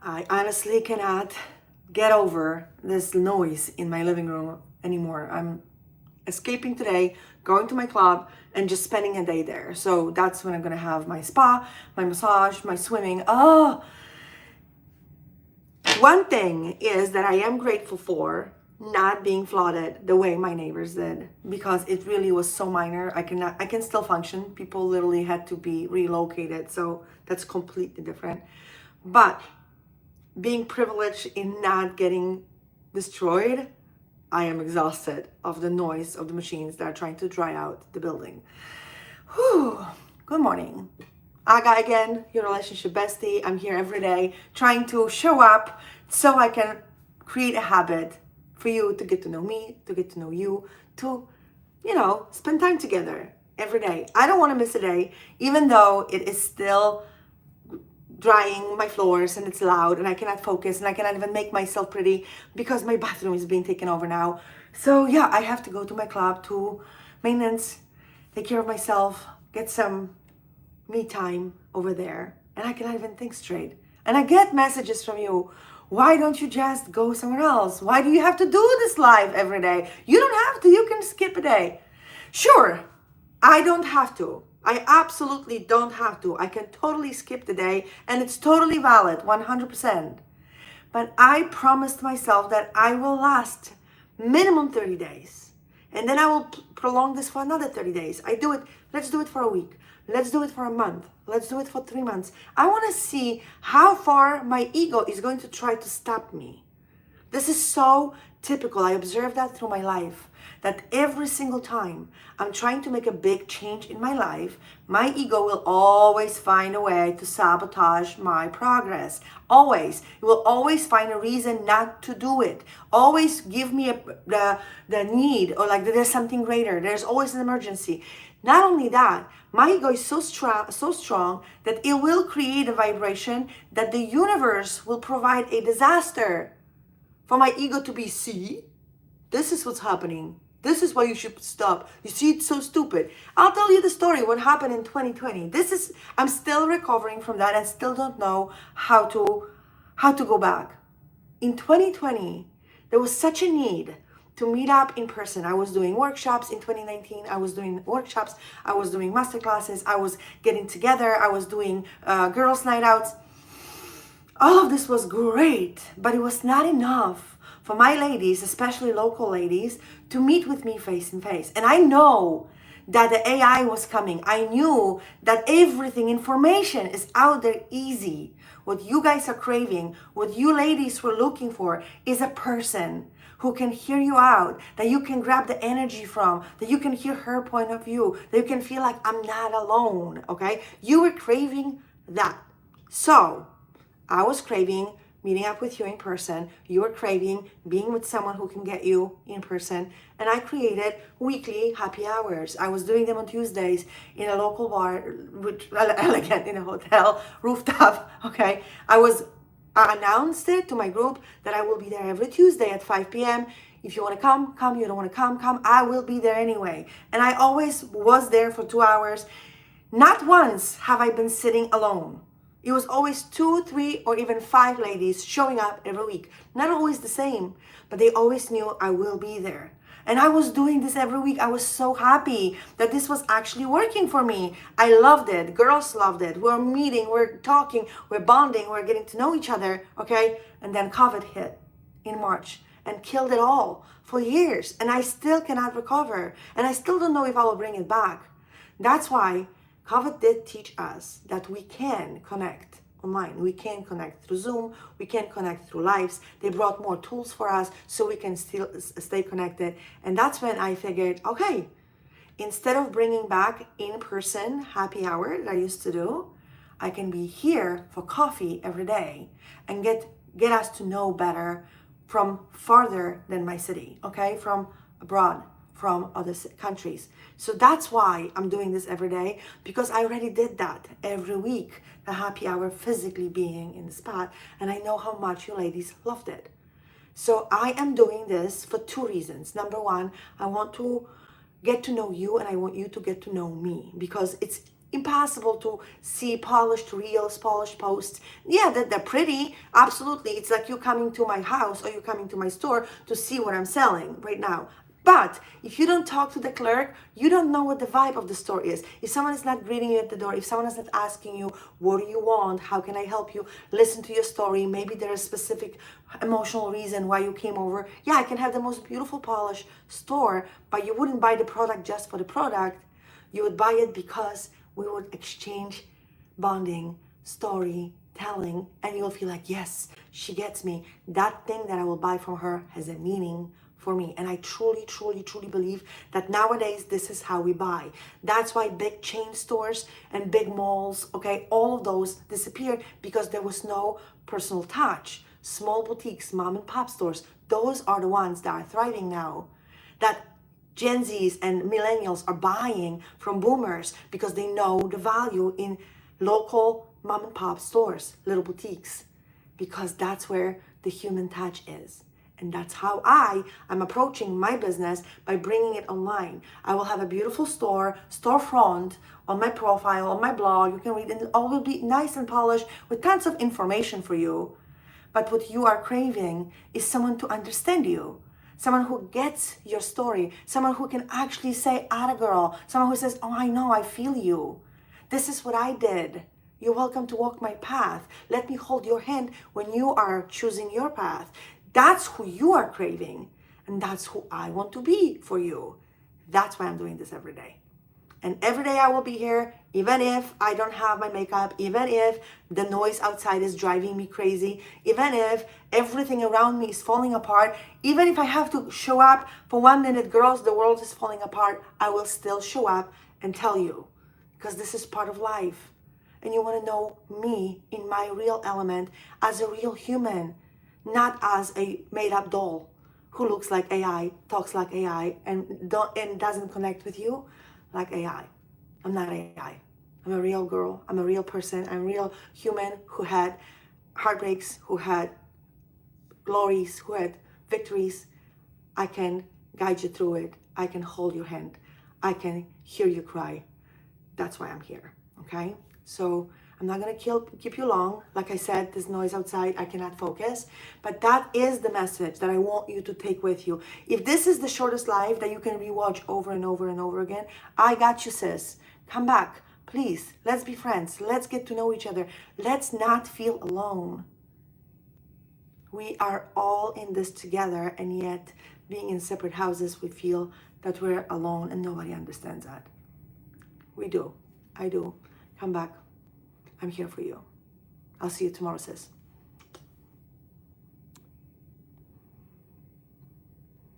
I honestly cannot get over this noise in my living room anymore. I'm escaping today, going to my club, and just spending a day there. So that's when I'm gonna have my spa, my massage, my swimming. Oh, one thing is that I am grateful for not being flooded the way my neighbors did, because it really was so minor. I can still function. People literally had to be relocated, so that's completely different. But being privileged in not getting destroyed, I am exhausted of the noise of the machines that are trying to dry out the building. Whew. Good morning. Aga again, your relationship bestie. I'm here every day trying to show up so I can create a habit for you to get to know me, to get to know you, to, spend time together every day. I don't want to miss a day, even though it is still drying my floors and it's loud and I cannot focus and I cannot even make myself pretty because my bathroom is being taken over now. So yeah, I have to go to my club to maintenance, take care of myself, get some me time over there, and I cannot even think straight. And I get messages from you. Why don't you just go somewhere else? Why do you have to do this live every day? You don't have to. You can skip a day. Sure, I don't have to. I absolutely don't have to. I can totally skip the day, and it's totally valid, 100%. But I promised myself that I will last minimum 30 days. And then I will prolong this for another 30 days. Let's do it for a week. Let's do it for a month. Let's do it for 3 months. I want to see how far my ego is going to try to stop me. This is so typical. I observe that through my life, that every single time I'm trying to make a big change in my life, my ego will always find a way to sabotage my progress. Always. It will always find a reason not to do it. Always give me the need, or like there's something greater. There's always an emergency. Not only that, my ego is so strong that it will create a vibration that the universe will provide a disaster for my ego to be, see, this is what's happening. This is why you should stop. You see, it's so stupid. I'll tell you the story, what happened in 2020. I'm still recovering from that and still don't know how to go back. In 2020, there was such a need to meet up in person. I was doing workshops in 2019. I was doing masterclasses. I was getting together. I was doing girls' night outs. All of this was great, but it was not enough for my ladies, especially local ladies, to meet with me face to face. And I know that the AI was coming. I knew that everything, information is out there easy. What you guys are craving, what you ladies were looking for, is a person who can hear you out, that you can grab the energy from, that you can hear her point of view, that you can feel like I'm not alone, okay? You were craving that. So I was craving meeting up with you in person. You were craving being with someone who can get you in person. And I created weekly happy hours. I was doing them on Tuesdays in a local bar, which elegant, in a hotel, rooftop, okay? I announced it to my group that I will be there every Tuesday at 5 p.m. If you want to come, come. You don't want to come. I will be there anyway. And I always was there for 2 hours. Not once have I been sitting alone. It was always 2, 3, or even 5 ladies showing up every week. Not always the same, but they always knew I will be there. And I was doing this every week. I was so happy that this was actually working for me. I loved it. Girls loved it. We're meeting, we're talking, we're bonding, we're getting to know each other, okay? And then COVID hit in March and killed it all for years. And I still cannot recover. And I still don't know if I will bring it back. That's why COVID did teach us that we can connect online. We can connect through Zoom. We can connect through lives. They brought more tools for us so we can still stay connected. And that's when I figured, okay, instead of bringing back in-person happy hour that I used to do, I can be here for coffee every day and get us to know better from farther than my city, okay? From abroad, from other countries. So that's why I'm doing this every day, because I already did that every week, the happy hour, physically being in the spot, and I know how much you ladies loved it. So I am doing this for 2 reasons. Number one, I want to get to know you, and I want you to get to know me, because it's impossible to see polished reels, polished posts. Yeah, they're pretty, absolutely. It's like you coming to my house or you coming to my store to see what I'm selling right now. But if you don't talk to the clerk, you don't know what the vibe of the store is. If someone is not greeting you at the door, if someone is not asking you, what do you want? How can I help you? Listen to your story. Maybe there's a specific emotional reason why you came over. Yeah, I can have the most beautiful polished store, but you wouldn't buy the product just for the product. You would buy it because we would exchange bonding, storytelling, and you'll feel like, yes, she gets me. That thing that I will buy from her has a meaning for me. And I truly, truly, truly believe that nowadays this is how we buy. That's why big chain stores and big malls, okay, all of those disappeared because there was no personal touch. Small boutiques, mom and pop stores, those are the ones that are thriving now. That Gen Zs and millennials are buying from boomers because they know the value in local mom and pop stores, little boutiques, because that's where the human touch is. And that's how I am approaching my business, by bringing it online. I will have a beautiful storefront on my profile, on my blog. You can read it. All will be nice and polished with tons of information for you. But what you are craving is someone to understand you. Someone who gets your story. Someone who can actually say, "Atta girl." Someone who says, "Oh, I know, I feel you. This is what I did. You're welcome to walk my path. Let me hold your hand when you are choosing your path." That's who you are craving, and that's who I want to be for you. That's why I'm doing this every day. And every day I will be here, even if I don't have my makeup, even if the noise outside is driving me crazy, even if everything around me is falling apart, even if I have to show up for 1 minute, girls, the world is falling apart, I will still show up and tell you, because this is part of life. And you want to know me in my real element as a real human, not as a made-up doll who looks like AI, talks like AI, and doesn't connect with you like AI. I'm not AI. I'm a real girl. I'm a real person. I'm a real human who had heartbreaks, who had glories, who had victories. I can guide you through it. I can hold your hand. I can hear you cry. That's why I'm here, okay? So I'm not going to keep you long. Like I said, there's noise outside. I cannot focus. But that is the message that I want you to take with you. If this is the shortest life that you can rewatch over and over and over again, I got you, sis. Come back. Please, let's be friends. Let's get to know each other. Let's not feel alone. We are all in this together, and yet being in separate houses, we feel that we're alone and nobody understands that. We do. I do. Come back. I'm here for you. I'll see you tomorrow, sis.